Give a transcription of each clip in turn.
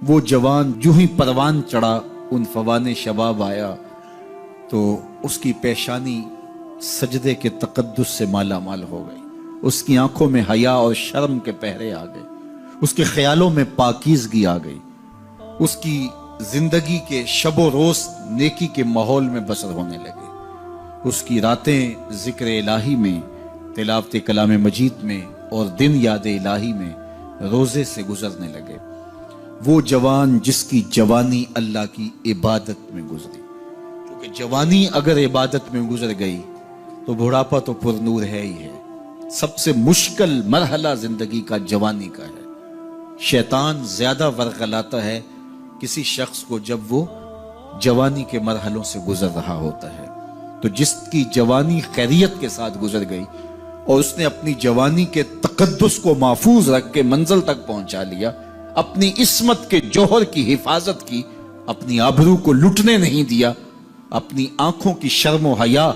وہ جوان جو ہی پروان چڑھا ان فوان شباب آیا تو اس کی پیشانی سجدے کے تقدس سے مالا مال ہو گئی، اس کی آنکھوں میں حیا اور شرم کے پہرے آ گئے، اس کے خیالوں میں پاکیزگی آ گئی، اس کی زندگی کے شب و روز نیکی کے ماحول میں بسر ہونے لگے، اس کی راتیں ذکر الہی میں، تلاوت کلام مجید میں اور دن یاد الہی میں روزے سے گزرنے لگے۔ وہ جوان جس کی جوانی اللہ کی عبادت میں گزری، کیونکہ جوانی اگر عبادت میں گزر گئی تو بڑھاپا تو پر نور ہے ہی ہے۔ سب سے مشکل مرحلہ زندگی کا جوانی کا ہے۔ شیطان زیادہ ورغلاتا ہے کسی شخص کو جب وہ جوانی کے مرحلوں سے گزر رہا ہوتا ہے۔ تو جس کی جوانی خیریت کے ساتھ گزر گئی اور اس نے اپنی جوانی کے تقدس کو محفوظ رکھ کے منزل تک پہنچا لیا، اپنی عصمت کے جوہر کی حفاظت کی، اپنی آبرو کو لٹنے نہیں دیا، اپنی آنکھوں کی شرم و حیا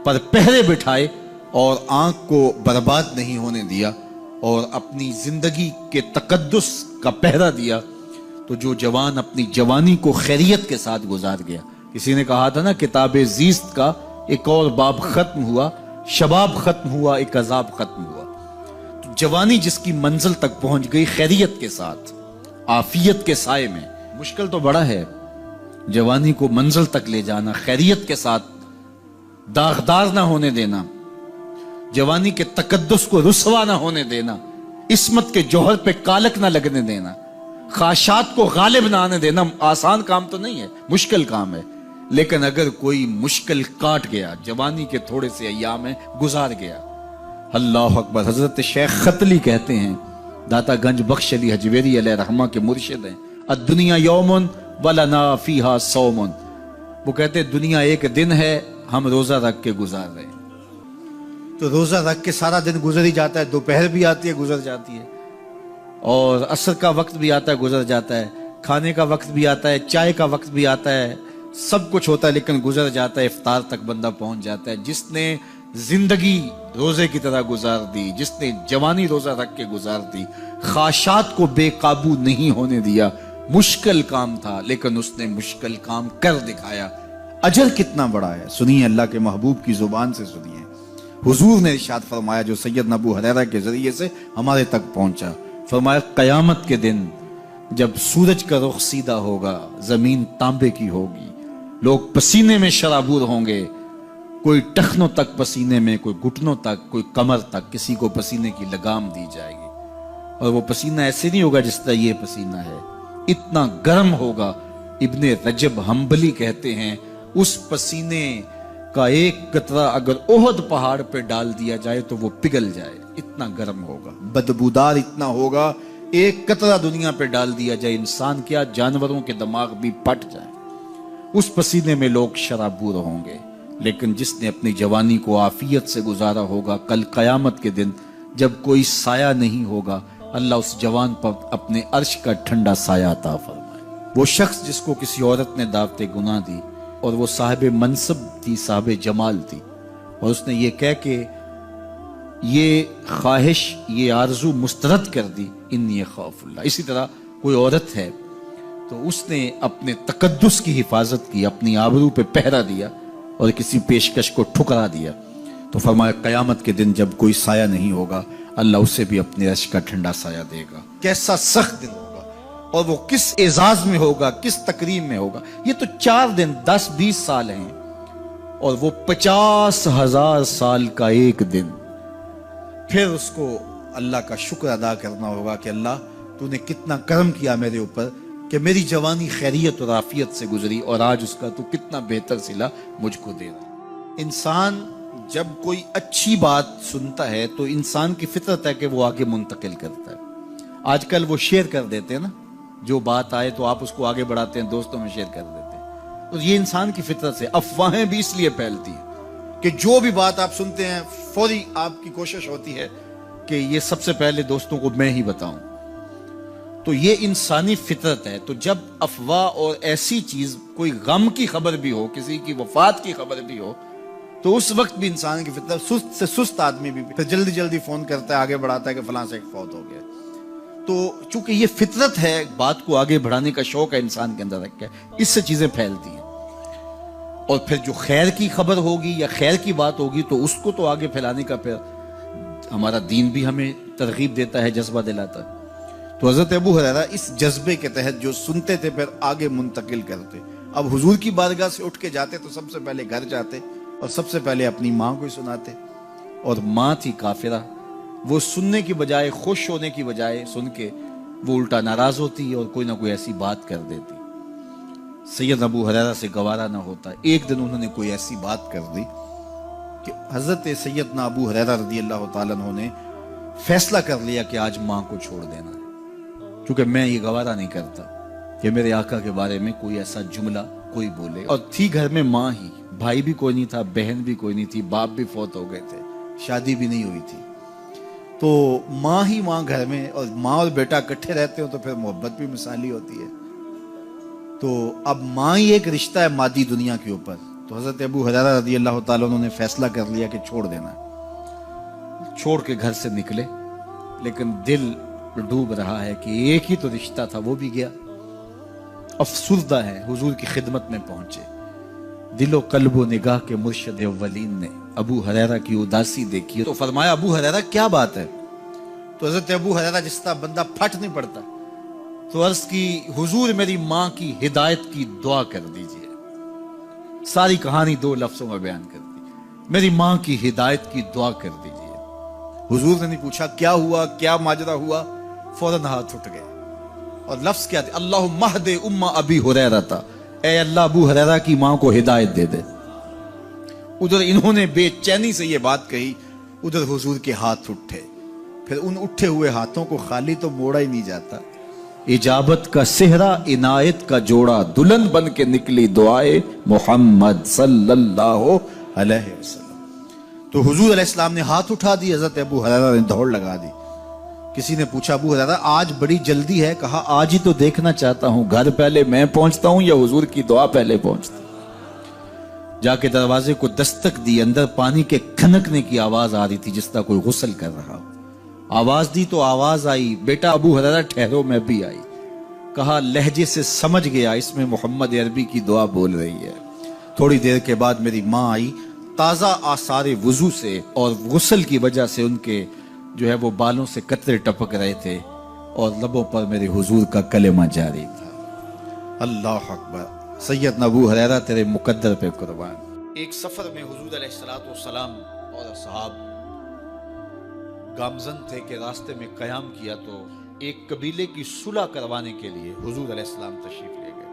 پر پہرے بٹھائے اور آنکھ کو برباد نہیں ہونے دیا اور اپنی زندگی کے تقدس کا پہرا دیا، تو جو جوان اپنی جوانی کو خیریت کے ساتھ گزار گیا۔ کسی نے کہا تھا نا، کتاب زیست کا ایک اور باب ختم ہوا، شباب ختم ہوا، ایک عذاب ختم ہوا۔ تو جوانی جس کی منزل تک پہنچ گئی خیریت کے ساتھ، عافیت کے سائے میں، مشکل تو بڑا ہے جوانی کو منزل تک لے جانا، خیریت کے ساتھ داغدار نہ ہونے دینا، جوانی کے تقدس کو رسوا نہ ہونے دینا، عصمت کے جوہر پہ کالک نہ لگنے دینا، خواہشات کو غالب نہ آنے دینا۔ آسان کام تو نہیں ہے، مشکل کام ہے، لیکن اگر کوئی مشکل کاٹ گیا، جوانی کے تھوڑے سے ایام میں گزار گیا، اللہ اکبر۔ حضرت شیخ خطلی کہتے ہیں، داتا گنج بخش علی حجویری علیہ رحمہ کے مرشد ہیں، الدنیا یوم ولنا فیہا صوم۔ وہ کہتے ہیں دنیا ایک دن ہے، ہم روزہ رکھ کے گزار رہے ہیں۔ تو روزہ رکھ کے سارا دن گزر ہی جاتا ہے، دوپہر بھی آتی ہے گزر جاتی ہے، اور عصر کا وقت بھی آتا ہے گزر جاتا ہے، کھانے کا وقت بھی آتا ہے، چائے کا وقت بھی آتا ہے، سب کچھ ہوتا ہے لیکن گزر جاتا ہے، افطار تک بندہ پہنچ جاتا ہے۔ جس نے زندگی روزے کی طرح گزار دی، جس نے جوانی روزہ رکھ کے گزار دی، خواہشات کو بے قابو نہیں ہونے دیا، مشکل کام تھا لیکن اس نے مشکل کام کر دکھایا۔ اجر کتنا بڑا ہے، سنیے اللہ کے محبوب کی زبان سے سنیے۔ حضور نے ارشاد فرمایا جو سید ابو ہریرہ کے ذریعے سے ہمارے تک پہنچا، فرمایا قیامت کے دن جب سورج کا رخ سیدھا ہوگا، زمین تانبے کی ہوگی، لوگ پسینے میں شرابور ہوں گے، کوئی ٹخنوں تک پسینے میں، کوئی گھٹنوں تک، کوئی کمر تک، کسی کو پسینے کی لگام دی جائے گی، اور وہ پسینہ ایسے نہیں ہوگا جس طرح یہ پسینہ ہے، اتنا گرم ہوگا۔ ابن رجب حنبلی کہتے ہیں اس پسینے کا ایک قطرہ اگر احد پہاڑ پہ ڈال دیا جائے تو وہ پگھل جائے، اتنا گرم ہوگا، بدبودار اتنا ہوگا، ایک قطرہ دنیا پہ ڈال دیا جائے، انسان کیا جانوروں کے دماغ بھی پھٹ جائیں، اس پسینے میں لوگ شرابور ہوں گے۔ لیکن جس نے اپنی جوانی کو عافیت سے گزارا ہوگا، کل قیامت کے دن جب کوئی سایہ نہیں ہوگا، اللہ اس جوان پر اپنے عرش کا ٹھنڈا سایہ عطا فرمائے۔ وہ شخص جس کو کسی عورت نے دعوت گناہ دی اور وہ صاحب منصب تھی، صاحب جمال تھی، اور اس نے یہ کہہ کے یہ خواہش، یہ آرزو مسترد کر دی، انی خاف اللہ۔ اسی طرح کوئی عورت ہے تو اس نے اپنے تقدس کی حفاظت کی، اپنی آبرو پہ پہرا دیا اور کسی پیشکش کو ٹھکرا دیا، تو فرمایا قیامت کے دن جب کوئی سایہ نہیں ہوگا، اللہ اسے بھی اپنے عرش کا ٹھنڈا سایہ دے گا۔ کیسا سخت دن ہوگا، اور وہ کس اعزاز میں ہوگا، کس تکریم میں ہوگا۔ یہ تو 4 دن 10-20 سال ہیں، اور وہ 50,000 سال کا ایک دن۔ پھر اس کو اللہ کا شکر ادا کرنا ہوگا کہ اللہ تو نے کتنا کرم کیا میرے اوپر کہ میری جوانی خیریت اور عافیت سے گزری، اور آج اس کا تو کتنا بہتر صلہ مجھ کو دے رہا۔ انسان جب کوئی اچھی بات سنتا ہے تو انسان کی فطرت ہے کہ وہ آگے منتقل کرتا ہے۔ آج کل وہ شیئر کر دیتے ہیں نا، جو بات آئے تو آپ اس کو آگے بڑھاتے ہیں، دوستوں میں شیئر کر دیتے ہیں۔ تو یہ انسان کی فطرت سے افواہیں بھی اس لیے پھیلتی ہیں کہ جو بھی بات آپ سنتے ہیں فوری آپ کی کوشش ہوتی ہے کہ یہ سب سے پہلے دوستوں کو میں ہی بتاؤں۔ تو یہ انسانی فطرت ہے۔ تو جب افواہ اور ایسی چیز، کوئی غم کی خبر بھی ہو، کسی کی وفات کی خبر بھی ہو، تو اس وقت بھی انسان کی فطرت، سست سے سست آدمی بھی پھر جلدی جلدی فون کرتا ہے، آگے بڑھاتا ہے کہ فلاں سے ایک فوت ہو گیا۔ تو چونکہ یہ فطرت ہے، بات کو آگے بڑھانے کا شوق ہے انسان کے اندر رکھا ہے، اس سے چیزیں پھیلتی ہیں. اور پھر جو خیر کی خبر ہوگی یا خیر کی بات ہوگی تو اس کو تو آگے پھیلانے کا پھر ہمارا دین بھی ہمیں ترغیب دیتا ہے، جذبہ دلاتا ہے. تو حضرت ابو ہریرہ اس جذبے کے تحت جو سنتے تھے پھر آگے منتقل کرتے. اب حضور کی بارگاہ سے اٹھ کے جاتے تو سب سے پہلے گھر جاتے اور سب سے پہلے اپنی ماں کو ہی سناتے. اور ماں تھی کافرہ، وہ سننے کی بجائے، خوش ہونے کی بجائے سن کے وہ الٹا ناراض ہوتی اور کوئی نہ کوئی ایسی بات کر دیتی. سید ابو ہریرہ سے گوارا نہ ہوتا. ایک دن انہوں نے کوئی ایسی بات کر دی کہ حضرت سیدنا ابو ہریرہ رضی اللہ تعالیٰ عنہ نے فیصلہ کر لیا کہ آج ماں کو چھوڑ دینا ہے، کیونکہ میں یہ گوارا نہیں کرتا کہ میرے آقا کے بارے میں کوئی ایسا جملہ کوئی بولے. اور تھی گھر میں ماں ہی، بھائی بھی کوئی نہیں تھا، بہن بھی کوئی نہیں تھی، باپ بھی فوت ہو گئے تھے، شادی بھی نہیں ہوئی تھی. تو ماں ہی ماں گھر میں، اور ماں اور بیٹا اکٹھے رہتے ہو تو پھر محبت بھی مثالی ہوتی ہے. تو اب ماں ہی ایک رشتہ ہے مادی دنیا کے اوپر. تو حضرت ابو ہریرہ رضی اللہ تعالیٰ عنہ نے فیصلہ کر لیا کہ چھوڑ دینا ہے. چھوڑ کے گھر سے نکلے، لیکن دل ڈوب رہا ہے کہ ایک ہی تو رشتہ تھا وہ بھی گیا. افسردہ ہے، حضور کی خدمت میں پہنچے. دل و قلب و نگاہ کے مرشد اولین نے ابو ہریرہ کی اداسی دیکھی تو فرمایا ابو ہریرہ کیا بات ہے؟ تو حضرت ابو ہریرہ جس طرح بندہ پھٹ نہیں پڑتا تو عرض کی حضور میری ماں کی ہدایت کی دعا کر دیجئے. ساری کہانی 2 لفظوں میں بیان کر دی، میری ماں کی ہدایت کی دعا کر دیجئے. حضور نے نہیں پوچھا کیا ہوا، کیا ماجرا ہوا، فوراً ہاتھ اٹھ گئے. اور لفظ کیا تھے؟ اللہم اہد ام ابی ہریرہ تھا، اے اللہ ابو ہریرہ کی ماں کو ہدایت دے دے. ادھر انہوں نے بے چینی سے یہ بات کہی، ادھر حضور کے ہاتھ اٹھے. پھر ان اٹھے ہوئے ہاتھوں کو خالی تو موڑا ہی نہیں جاتا. اجابت کا صحرا، عنایت کا جوڑا، دلہن بن کے نکلی دعائے محمد صلی اللہ علیہ وسلم. تو حضور علیہ السلام نے ہاتھ اٹھا دی، حضرت ابو ہریرہ نے دوڑ لگا دی. کسی نے پوچھا ابو ہریرہ آج بڑی جلدی ہے؟ کہا آج ہی تو دیکھنا چاہتا ہوں، گھر پہلے میں پہنچتا ہوں یا حضور کی دعا پہلے پہنچتا ہوں. جا کے دروازے کو دستک دی، اندر پانی کے کھنکنے کی آواز آ رہی تھی جس طرح کوئی غسل کر رہا ہو. آواز دی تو آواز آئی، بیٹا ابو ہریرہ ٹھہرو. میں بھی آئی. کہا لہجے سے سمجھ گیا اس میں محمد عربی کی دعا بول رہی ہے. تھوڑی دیر کے بعد میری ماں آئی تازہ آثار وضو سے، اور غسل کی وجہ سے ان کے جو ہے وہ بالوں سے قطرے ٹپک رہے تھے اور لبوں پر میرے حضور کا کلمہ جاری تھا. اللہ اکبر. سیدنا ابو ہریرہ تیرے مقدر پہ قربان. ایک سفر میں حضور علیہ السلام اور اصحاب گامزن تھے کہ راستے میں قیام کیا تو ایک قبیلے کی صلح کروانے کے لیے حضور علیہ السلام تشریف لے گئے.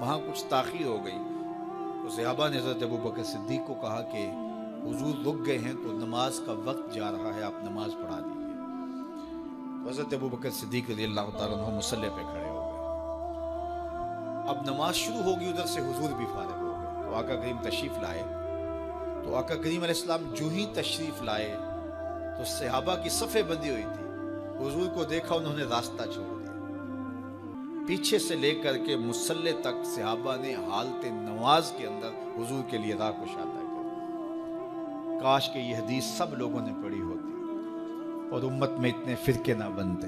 وہاں کچھ تاخیر ہو گئی تو صحابہ نے حضرت ابوبکر صدیق کو کہا کہ حضور رک گئے ہیں تو نماز کا وقت جا رہا ہے، آپ نماز پڑھا دیجیے. حضرت ابوبکر صدیق رضی اللہ تعالیٰ عنہ مصلی پہ کھڑے ہو گئے. اب نماز شروع ہوگی، ادھر سے حضور بھی فارغ ہو گئے. تو آقا کریم تشریف لائے. تو آقا کریم علیہ السلام جو ہی تشریف لائے تو صحابہ کی صفیں بندی ہوئی تھی. حضور کو دیکھا، انہوں نے راستہ چھوڑ دیا. پیچھے سے لے کر کے مصلی تک صحابہ نے حالت نماز کے اندر حضور کے لیے راہ کشادہ کر. کاش کہ یہ حدیث سب لوگوں نے پڑھی ہوتی اور امت میں اتنے فرقے نہ بنتے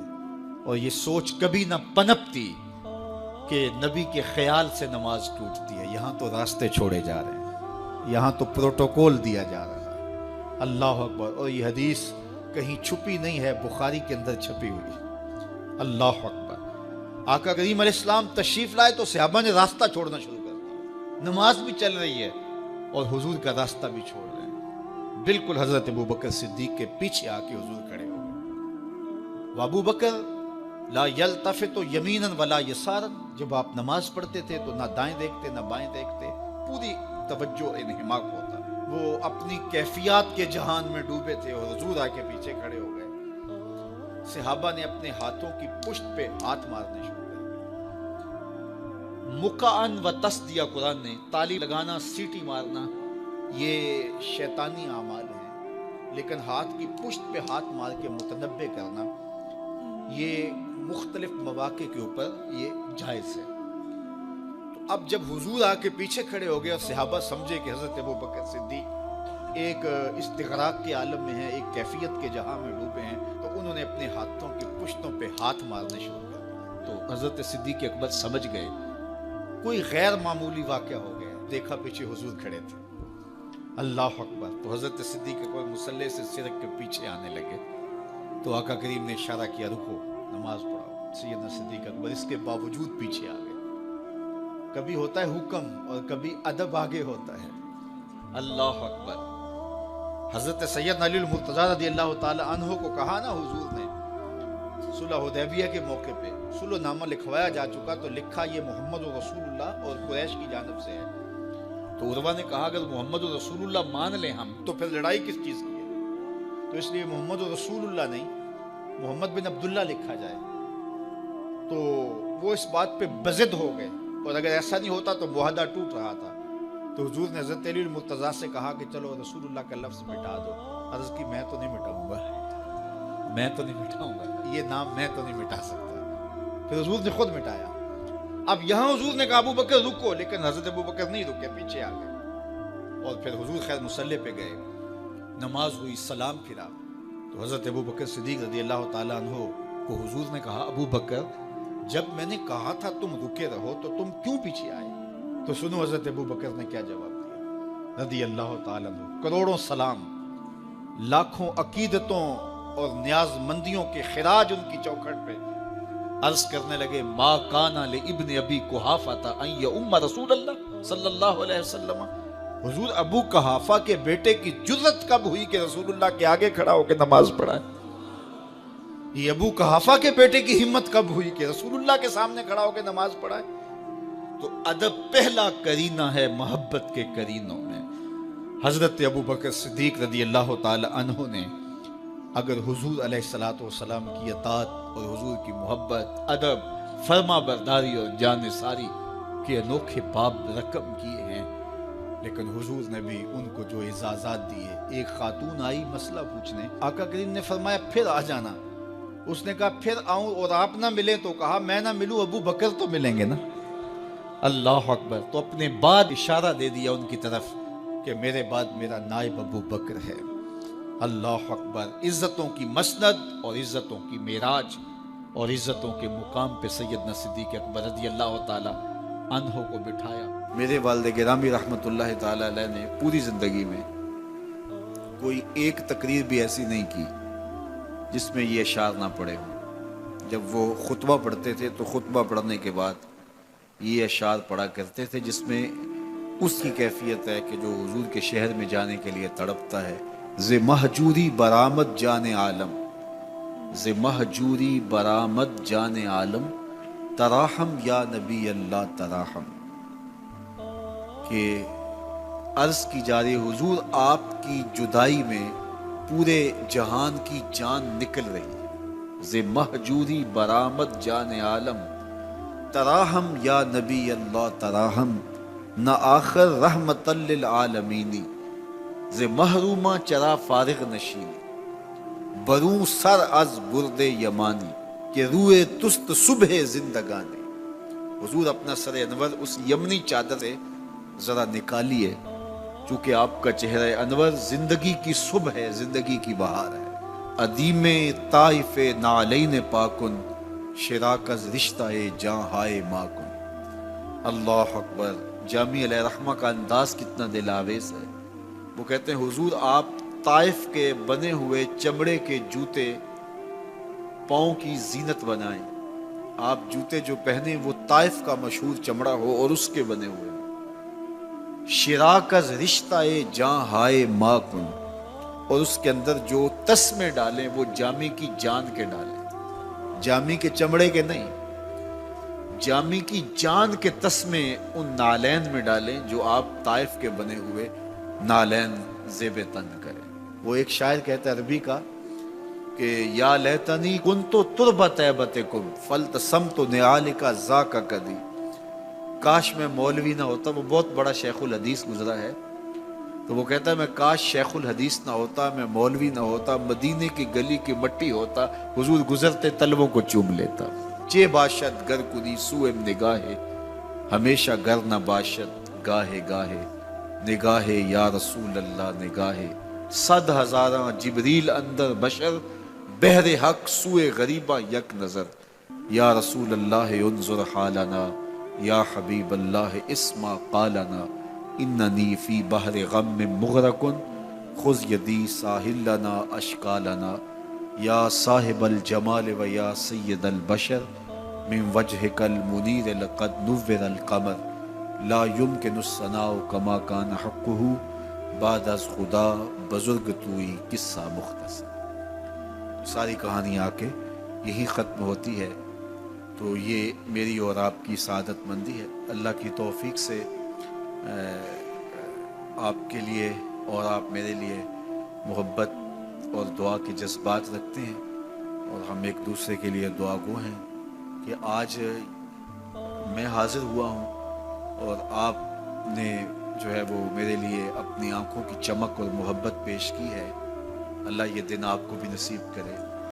اور یہ سوچ کبھی نہ پنپتی کہ نبی کے خیال سے نماز ٹوٹتی ہے. یہاں تو راستے چھوڑے جا رہے ہیں، یہاں تو پروٹوکول دیا جا رہا ہے. اللہ اکبر. اور یہ حدیث کہیں چھپی نہیں ہے، بخاری کے اندر چھپی ہوئی. اللہ اکبر. آقا کریم علیہ السلام تشریف لائے تو صحابہ نے راستہ چھوڑنا شروع کر دیا. نماز بھی چل رہی ہے اور حضور کا راستہ بھی چھوڑ رہے ہیں. بالکل حضرت ابوبکر صدیق کے پیچھے آ کے حضور کھڑے ہو گئے. وابو بکر لا یلتفت یمینا ولا یسارا. جب آپ نماز پڑھتے تھے تو نہ دائیں دیکھتے نہ بائیں دیکھتے، پوری توجہ انہماک ہوتا. وہ اپنی کیفیات کے جہان میں ڈوبے تھے اور حضور آ کے پیچھے کھڑے ہو گئے. صحابہ نے اپنے ہاتھوں کی پشت پہ ہاتھ مارنے شروع کر دیے. مقعن و تصدیہ، قرآن نے تالی لگانا، سیٹی مارنا یہ شیطانی اعمال ہیں، لیکن ہاتھ کی پشت پہ ہاتھ مار کے متنبع کرنا یہ مختلف مواقع کے اوپر یہ جائز ہے. تو اب جب حضور آ کے پیچھے کھڑے ہو گئے اور صحابہ سمجھے کہ حضرت ابوبکر صدیق ایک استغراق کے عالم میں ہیں، ایک کیفیت کے جہاں میں ڈوبے ہیں، تو انہوں نے اپنے ہاتھوں کی پشتوں پہ ہاتھ مارنے شروع کر دیے۔ تو حضرت صدیق اکبر سمجھ گئے کوئی غیر معمولی واقعہ ہو گیا۔ دیکھا پیچھے حضور کھڑے تھے، اللہ اکبر۔ تو حضرت صدیق اکبر مصلی سے سرک کے پیچھے آنے لگے تو آقا کریم نے اشارہ کیا رکو نماز پڑھاؤ۔ سیدنا صدیق اکبر اس کے باوجود پیچھے آ گئے۔ کبھی ہوتا ہے حکم اور کبھی ادب آگے ہوتا ہے، اللہ اکبر۔ حضرت سیدنا علی المرتضیٰ رضی اللہ تعالی عنہ کو کہا نا حضور نے صلح حدیبیہ کے موقع پہ صلح نامہ لکھوایا جا چکا تو لکھا یہ محمد رسول اللہ اور قریش کی جانب سے ہے۔ تو عروہ نے کہا اگر محمد رسول اللہ مان لیں ہم تو پھر لڑائی کس چیز کی ہے؟ تو اس لیے محمد رسول اللہ نہیں محمد بن عبداللہ لکھا جائے۔ تو وہ اس بات پہ بضد ہو گئے، اور اگر ایسا نہیں ہوتا تو معاہدہ ٹوٹ رہا تھا۔ تو حضور نے حضرت علی المرتضیٰ سے کہا کہ چلو رسول اللہ کا لفظ مٹا دو۔ عرض کی میں تو نہیں مٹاؤں گا، میں تو نہیں مٹاؤں گا، یہ نام میں تو نہیں مٹا سکتا۔ پھر حضور نے خود مٹایا۔ اب یہاں حضور نے کہا ابو بکر رکو، لیکن حضرت ابو بکر نہیں رکے، پیچھے آ گئے۔ اور پھر حضور خیر مصلی پہ گئے، نماز ہوئی، سلام پھرا تو حضرت ابو بکر صدیق رضی اللہ تعالیٰ عنہ کو حضور نے کہا ابو بکر جب میں نے کہا تھا تم رکے رہو تو تم کیوں پیچھے آئے؟ تو سنو حضرت ابو بکر نے کیا جواب دیا رضی اللہ تعالیٰ عنہ۔ کروڑوں سلام، لاکھوں عقیدتوں اور نیاز مندیوں کے خراج ان کی چوکھٹ پہ عرض کرنے لگے ما کانا لابن ابی قحافہ ان یؤم رسول اللہ صلی اللہ علیہ وسلم۔ حضور ابو قحافہ کے بیٹے کی جرت کب ہوئی کہ رسول اللہ کے آگے کھڑا ہو کے نماز پڑھائے؟ یہ ابو قحافہ کے بیٹے کی ہمت کب ہوئی کہ رسول اللہ کے سامنے کھڑا ہو کے نماز پڑھائے؟ تو ادب پہلا کرینہ ہے محبت کے کرینوں میں۔ حضرت ابو بکر صدیق رضی اللہ تعالی عنہ نے اگر حضور علیہ الصلوۃ والسلام کی اطاعت اور حضور کی محبت، ادب، فرما برداری اور جانثاری کے انوکھے باب رقم کیے ہیں، لیکن حضور نے بھی ان کو جو اعزازات دیے۔ ایک خاتون آئی مسئلہ پوچھنے، آقا کریم نے فرمایا پھر آ جانا۔ اس نے کہا پھر آؤں اور آپ نہ ملے؟ تو کہا میں نہ ملوں ابو بکر تو ملیں گے نا، اللہ اکبر۔ تو اپنے بعد اشارہ دے دیا ان کی طرف کہ میرے بعد میرا نائب ابو بکر ہے، اللہ اکبر۔ عزتوں کی مسند اور عزتوں کی معراج اور عزتوں کے مقام پہ سیدنا صدیق اکبر رضی اللہ تعالی عنہ کو بٹھایا۔ میرے والد گرامی رحمت اللہ تعالی علیہ نے پوری زندگی میں کوئی ایک تقریر بھی ایسی نہیں کی جس میں یہ اشعار نہ پڑے ہوں۔ جب وہ خطبہ پڑھتے تھے تو خطبہ پڑھنے کے بعد یہ اشعار پڑھا کرتے تھے جس میں اس کی کیفیت ہے کہ جو حضور کے شہر میں جانے کے لیے تڑپتا ہے۔ ز مہجوری برآمد جان عالم، ز مہجوری برآمد جان عالم، تراحم یا نبی اللہ تراحم۔ کہ عرض کی جا رہی حضور آپ کی جدائی میں پورے جہان کی جان نکل رہی ہے۔ ز مہجوری برآمد جان عالم، تراحم یا نبی اللہ تراحم، نہ آخر رحمت للعالمینی، ز محرومہ چرا فارغ نشینی، بروں سر از برد یمانی، کہ روئے تست صبح زندگانی۔ حضور اپنا سر انور اس یمنی چادر سے ذرا نکالیے، چونکہ آپ کا چہرہ انور زندگی کی صبح ہے، زندگی کی بہار ہے۔ ادیم طائف نعلین پاکن، شراک از رشتہ جاں ہائے ماکن۔ اللہ اکبر۔ جامع علیہ رحمہ کا انداز کتنا دل آویز ہے۔ وہ کہتے ہیں حضور آپ طائف کے بنے ہوئے چمڑے کے جوتے پاؤں کی زینت بنائیں۔ آپ جوتے جو پہنے وہ طائف کا مشہور چمڑا ہو اور اس کے بنے ہوئے۔ شراک از رشتہ جاں ہائے ماکن، اور اس کے اندر جو تسمے ڈالیں وہ جامی کی جان کے ڈالیں، جامی کے چمڑے کے نہیں، جامی کی جان کے تسمے ان نالین میں ڈالیں جو آپ طائف کے بنے ہوئے نالین زیب تن کریں۔ وہ ایک شاعر کہتا ہے عربی کا کہ یا لیتنی کنت تربت ایبتکم فلتسمت نعالک ذاک کدی، کاش میں مولوی نہ ہوتا۔ وہ بہت بڑا شیخ الحدیث گزرا ہے، تو وہ کہتا ہے میں کاش شیخ الحدیث نہ ہوتا، میں مولوی نہ ہوتا، مدینے کی گلی کی مٹی ہوتا، حضور گزرتے تلووں کو چوم لیتا۔ چے باشد گر کنی سوئم نگاہے، ہمیشہ گر نہ باشد گاہے گاہے، نگاہے یا رسول اللہ نگاہے، صد ہزاراں جبریل اندر بشر، بہر حق سوئے غریبہ یک نظر، یا رسول اللہ انظر حالنا، یا حبیب اللہ اسما قالنا، اننی فی بحر غم مغرق خذ یدی ساحل لنا اشکالنا، یا صاحب الجمال و یا سید البشر من وجهک المنیر لقد نور القمر، لا يمکن الثناء کما کان حقہ بعد از خدا بزرگ توئی قصہ مختصر۔ ساری کہانی آ کے یہی ختم ہوتی ہے۔ تو یہ میری اور آپ کی سعادت مندی ہے۔ اللہ کی توفیق سے آپ کے لیے اور آپ میرے لیے محبت اور دعا کے جذبات رکھتے ہیں، اور ہم ایک دوسرے کے لیے دعا گو ہیں کہ آج میں حاضر ہوا ہوں اور آپ نے جو ہے وہ میرے لیے اپنی آنکھوں کی چمک اور محبت پیش کی ہے۔ اللہ یہ دن آپ کو بھی نصیب کرے۔